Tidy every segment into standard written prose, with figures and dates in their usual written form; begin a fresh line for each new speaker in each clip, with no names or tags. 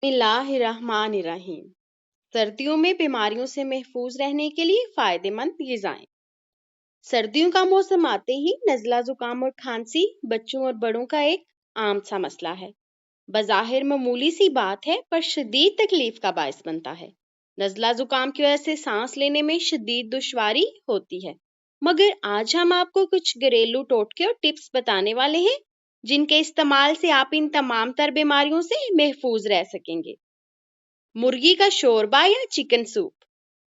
بسم اللہ الرحمن الرحیم۔ سردیوں میں بیماریوں سے محفوظ رہنے کے لیے فائدہ مند غذائیں۔ سردیوں کا موسم آتے ہی نزلہ زکام اور کھانسی بچوں اور بڑوں کا ایک عام سا مسئلہ ہے۔ بظاہر معمولی سی بات ہے پر شدید تکلیف کا باعث بنتا ہے۔ نزلہ زکام کی وجہ سے سانس لینے میں شدید دشواری ہوتی ہے، مگر آج ہم آپ کو کچھ گھریلو ٹوٹکے اور ٹپس بتانے والے ہیں جن کے استعمال سے آپ ان تمام تر بیماریوں سے محفوظ رہ سکیں گے۔ مرغی کا شوربہ یا چکن سوپ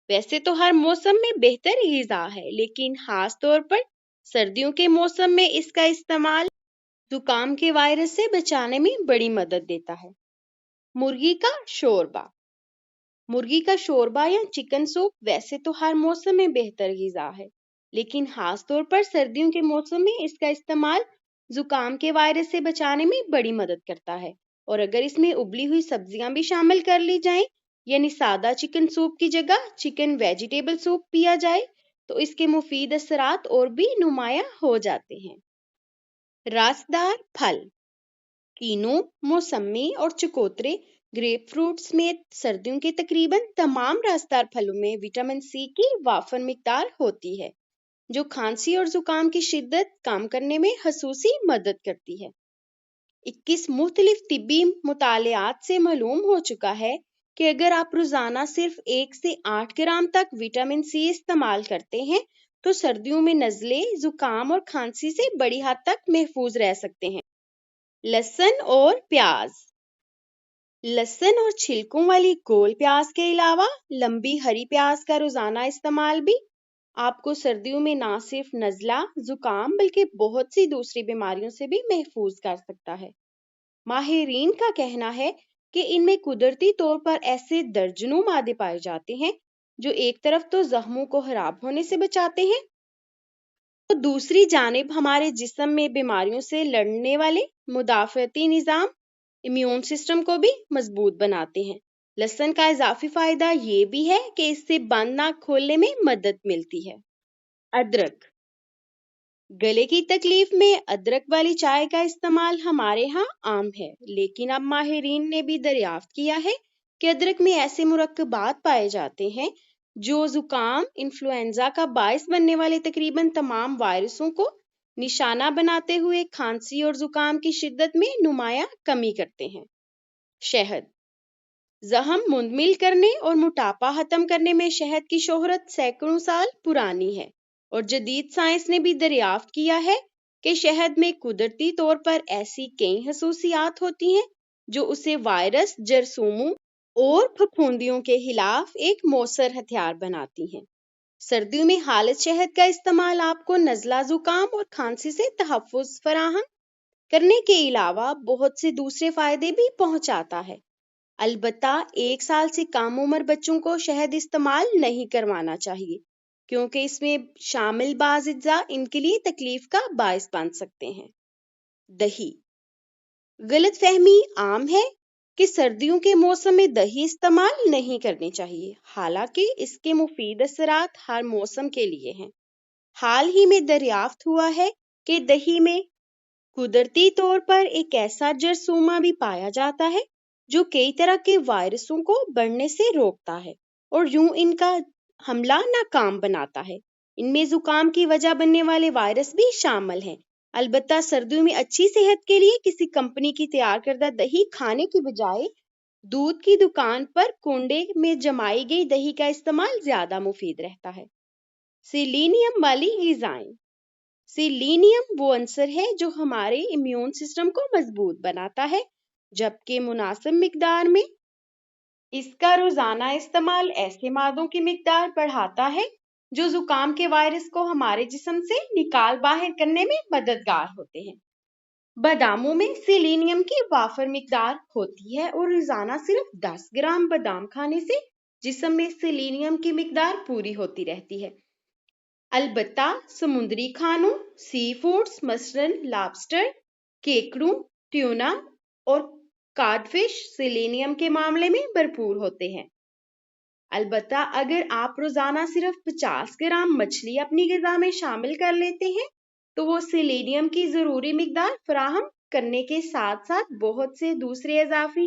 ویسے تو ہر موسم میں بہتر غذا ہے، لیکن خاص طور پر سردیوں کے موسم میں اس کا استعمال زکام کے وائرس سے بچانے میں بڑی مدد دیتا ہے۔ مرغی کا شوربہ مرغی کا شوربہ یا چکن سوپ ویسے تو ہر موسم میں بہتر غذا ہے، لیکن خاص طور پر سردیوں کے موسم میں اس کا استعمال زکام کے وائرس سے بچانے میں بڑی مدد کرتا ہے، اور اگر اس میں ابلی ہوئی سبزیاں بھی شامل کر لی جائیں، یعنی سادہ چکن سوپ کی جگہ چکن ویجیٹیبل سوپ پیا جائے، تو اس کے مفید اثرات اور بھی نمایاں ہو جاتے ہیں۔ راسدار پھل، کینو، موسمی اور چکوترے، گریپ فروٹ سمیت سردیوں کے تقریباً تمام راسدار پھلوں میں وٹامن سی کی وافر مقدار ہوتی ہے، جو کھانسی اور زکام کی شدت کم کرنے میں خصوصی مدد کرتی ہے۔ 21 مختلف طبی مطالعات سے معلوم ہو چکا ہے کہ اگر آپ روزانہ صرف 1 سے 8 گرام تک وٹامن سی استعمال کرتے ہیں تو سردیوں میں نزلے، زکام اور کھانسی سے بڑی حد تک محفوظ رہ سکتے ہیں۔ لہسن اور پیاز، لہسن اور چھلکوں والی گول پیاز کے علاوہ لمبی ہری پیاز کا روزانہ استعمال بھی آپ کو سردیوں میں نہ صرف نزلہ، زکام بلکہ بہت سی دوسری بیماریوں سے بھی محفوظ کر سکتا ہے۔ ماہرین کا کہنا ہے کہ ان میں قدرتی طور پر ایسے درجنوں مادے پائے جاتے ہیں جو ایک طرف تو زخموں کو خراب ہونے سے بچاتے ہیں، تو دوسری جانب ہمارے جسم میں بیماریوں سے لڑنے والے مدافعتی نظام امیون سسٹم کو بھی مضبوط بناتے ہیں۔ لہسن کا اضافی فائدہ یہ بھی ہے کہ اس سے بند ناک کھولنے میں مدد ملتی ہے۔ ادرک، گلے کی تکلیف میں ادرک والی چائے کا استعمال ہمارے ہاں عام ہے، لیکن اب ماہرین نے بھی دریافت کیا ہے کہ ادرک میں ایسے مرکبات پائے جاتے ہیں جو زکام، انفلوئنزا کا باعث بننے والے تقریباً تمام وائرسوں کو نشانہ بناتے ہوئے کھانسی اور زکام کی شدت میں نمایاں کمی کرتے ہیں۔ شہد، زخم منمل کرنے اور موٹاپا ختم کرنے میں شہد کی شہرت سینکڑوں سال پرانی ہے، اور جدید سائنس نے بھی دریافت کیا ہے کہ شہد میں قدرتی طور پر ایسی کئی خصوصیات ہوتی ہیں جو اسے وائرس، جراثیموں اور پھپھوندیوں کے خلاف ایک مؤثر ہتھیار بناتی ہیں۔ سردیوں میں خالص شہد کا استعمال آپ کو نزلہ، زکام اور کھانسی سے تحفظ فراہم کرنے کے علاوہ بہت سے دوسرے فائدے بھی پہنچاتا ہے۔ البتہ 1 سال سے کم عمر بچوں کو شہد استعمال نہیں کروانا چاہیے، کیونکہ اس میں شامل بعض اجزاء ان کے لیے تکلیف کا باعث بن سکتے ہیں۔ دہی، غلط فہمی عام ہے کہ سردیوں کے موسم میں دہی استعمال نہیں کرنی چاہیے، حالانکہ اس کے مفید اثرات ہر موسم کے لیے ہیں۔ حال ہی میں دریافت ہوا ہے کہ دہی میں قدرتی طور پر ایک ایسا جراثیم بھی پایا جاتا ہے جو کئی طرح کے وائرسوں کو بڑھنے سے روکتا ہے اور یوں ان کا حملہ ناکام بناتا ہے۔ ان میں زکام کی وجہ بننے والے وائرس بھی شامل ہیں۔ البتہ سردیوں میں اچھی صحت کے لیے کسی کمپنی کی تیار کردہ دہی کھانے کی بجائے دودھ کی دکان پر کنڈے میں جمائی گئی دہی کا استعمال زیادہ مفید رہتا ہے۔ سیلینیم والی غذائیں، سیلینیم وہ عنصر ہے جو ہمارے امیون سسٹم کو مضبوط بناتا ہے، جبکہ مناسب مقدار میں اس کا روزانہ استعمال ایسے مادوں کی مقدار بڑھاتا ہے جو زکام کے وائرس کو ہمارے جسم سے نکال باہر کرنے میں مددگار ہوتے ہیں۔ باداموں میں سیلینیم کی وافر مقدار ہوتی ہے اور روزانہ صرف 10 گرام بادام کھانے سے جسم میں سیلینیم کی مقدار پوری ہوتی رہتی ہے۔ البتہ سمندری کھانوں، سی فوڈز مثلاً لابسٹر، کیکڑوں، ٹیونا اور کاڈ فش سیلینیم کے معاملے میں بھرپور ہوتے ہیں۔ البتہ اگر آپ روزانہ صرف 50 گرام مچھلی اپنی غذا میں شامل کر لیتے ہیں تو وہ سیلینیم کی ضروری مقدار فراہم کرنے کے ساتھ ساتھ بہت سے دوسرے اضافی